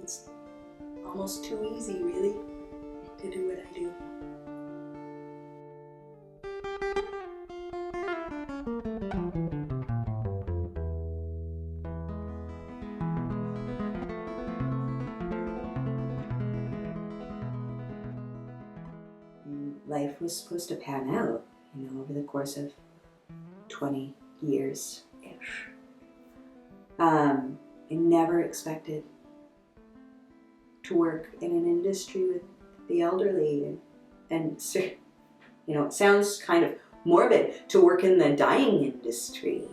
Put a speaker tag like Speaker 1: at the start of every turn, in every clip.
Speaker 1: It's almost too easy, really, to do what I do. Life was supposed to pan out, over the course of 20 years-ish. I never expected to work in an industry with the elderly, and it sounds kind of morbid to work in the dying industry.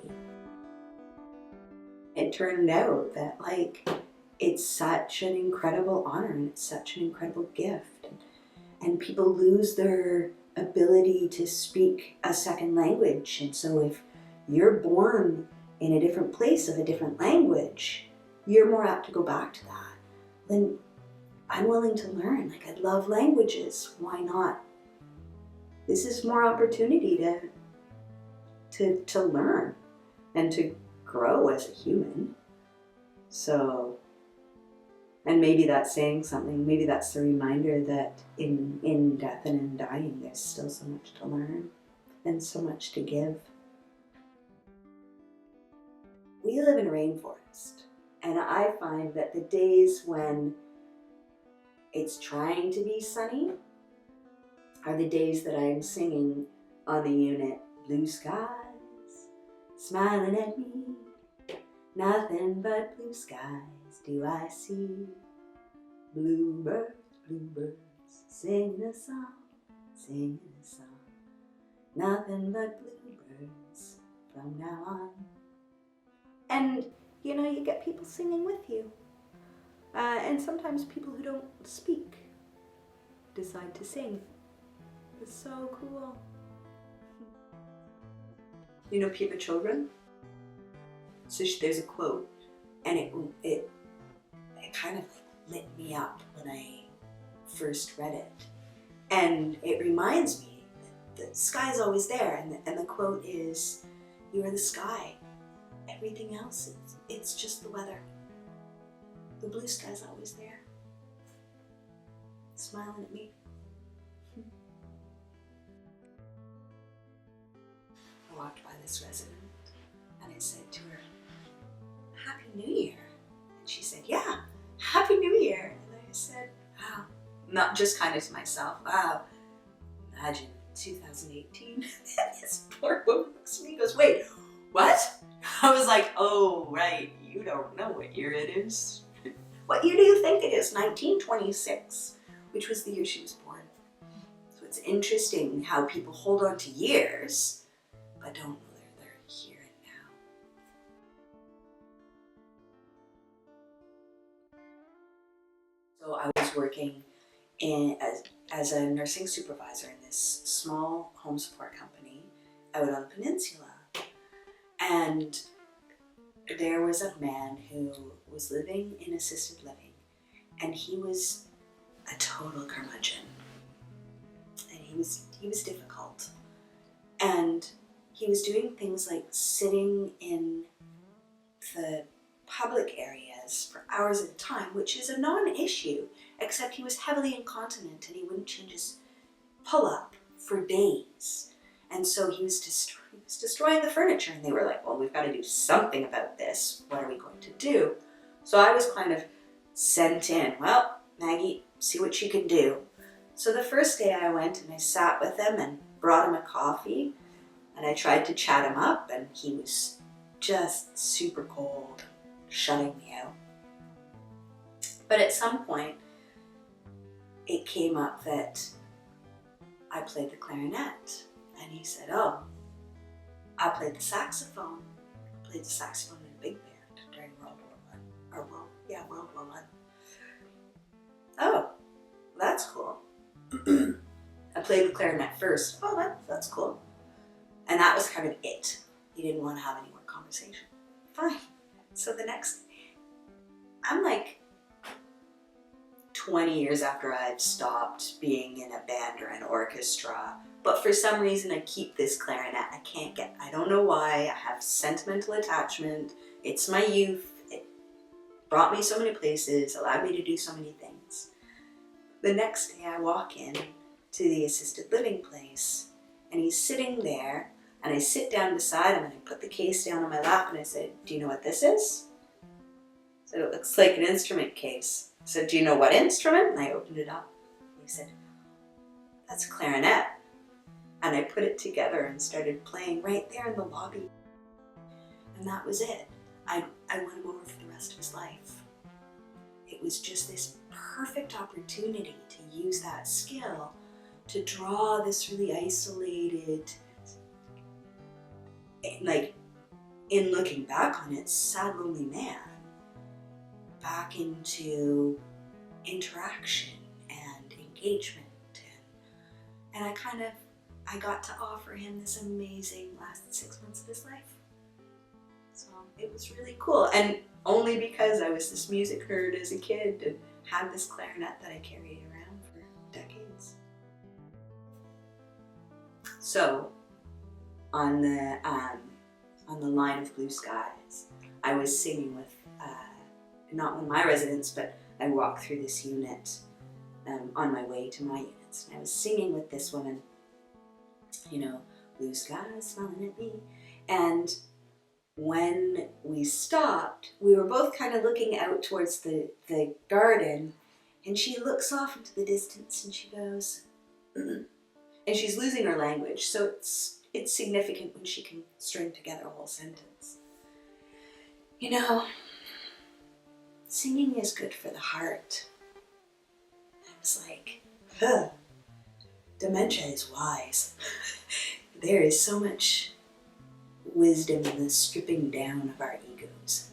Speaker 1: It turned out that it's such an incredible honor and it's such an incredible gift, and people lose their ability to speak a second language. And so if you're born in a different place of a different language, you're more apt to go back to that. Then I'm willing to learn. I love languages. Why not? This is more opportunity to learn and to grow as a human. So, and maybe that's saying something. Maybe that's the reminder that in death and in dying, there's still so much to learn and so much to give. We live in a rainforest, and I find that the days when it's trying to be sunny are the days that I'm singing on the unit, blue skies, smiling at me, nothing but blue skies do I see. Bluebirds, singing a song, nothing but bluebirds from now on. And, you get people singing with you. And sometimes people who don't speak decide to sing. It's so cool. Piva Children? So there's a quote, and it kind of lit me up when I first read it. And it reminds me that the sky's always there, and the quote is, "You are the sky. Everything else, it's just the weather. The blue sky's always there, smiling at me." I walked by this resident and I said to her, "Happy New Year." And she said, "Yeah, Happy New Year." And I said, "Wow," not just kind of to myself, "Wow, imagine 2018. This poor woman looks at me and goes, "Wait, what?" I was like, "Oh, right, you don't know what year it is." "What year do you think it is?" 1926, which was the year she was born. So it's interesting how people hold on to years, but don't know they're here and now. So I was working as a nursing supervisor in this small home support company out on the peninsula. And there was a man who was living in assisted living, and he was a total curmudgeon. And he was difficult. And he was doing things like sitting in the public areas for hours at a time, which is a non-issue, except he was heavily incontinent and he wouldn't change his pull-up for days. And so he was destroying the furniture, and they were like, "Well, we've got to do something about this. What are we going to do?" So I was kind of sent in. "Well, Maggie, see what you can do." So the first day I went and I sat with him and brought him a coffee, and I tried to chat him up, and he was just super cold, shutting me out. But at some point, it came up that I played the clarinet. And he said, "Oh, I played the saxophone. I played the saxophone in a big band during World War I. "Oh, that's cool." I played the clarinet first. "Oh, that's cool." And that was kind of it. He didn't want to have any more conversation. Fine. So the next, I'm like 20 years after I've stopped being in a band or an orchestra, but for some reason I keep this clarinet. I don't know why. I have sentimental attachment. It's my youth. brought me so many places, allowed me to do so many things. The next day I walk in to the assisted living place and he's sitting there, and I sit down beside him and I put the case down on my lap and I said, "Do you know what this is?" So it looks like an instrument case. I said, "Do you know what instrument?" And I opened it up. He said, "That's a clarinet." And I put it together and started playing right there in the lobby. And that was it. I won him over for the rest of his life. It was just this perfect opportunity to use that skill to draw this really isolated, like, in looking back on it, sad, lonely man back into interaction and engagement. And I got to offer him this amazing last 6 months of his life. So it was really cool. And only because I was this music nerd as a kid and had this clarinet that I carried around for decades. So on the line of Blue Skies, I was singing with not one of my residents, but I walked through this unit on my way to my units, and I was singing with this woman, you know, blue skies smiling at me. And when we stopped, we were both kind of looking out towards the garden, and she looks off into the distance and she goes, and she's losing her language, so it's significant when she can string together a whole sentence. You know, singing is good for the heart. I was like, dementia is wise. There is so much wisdom in the stripping down of our egos.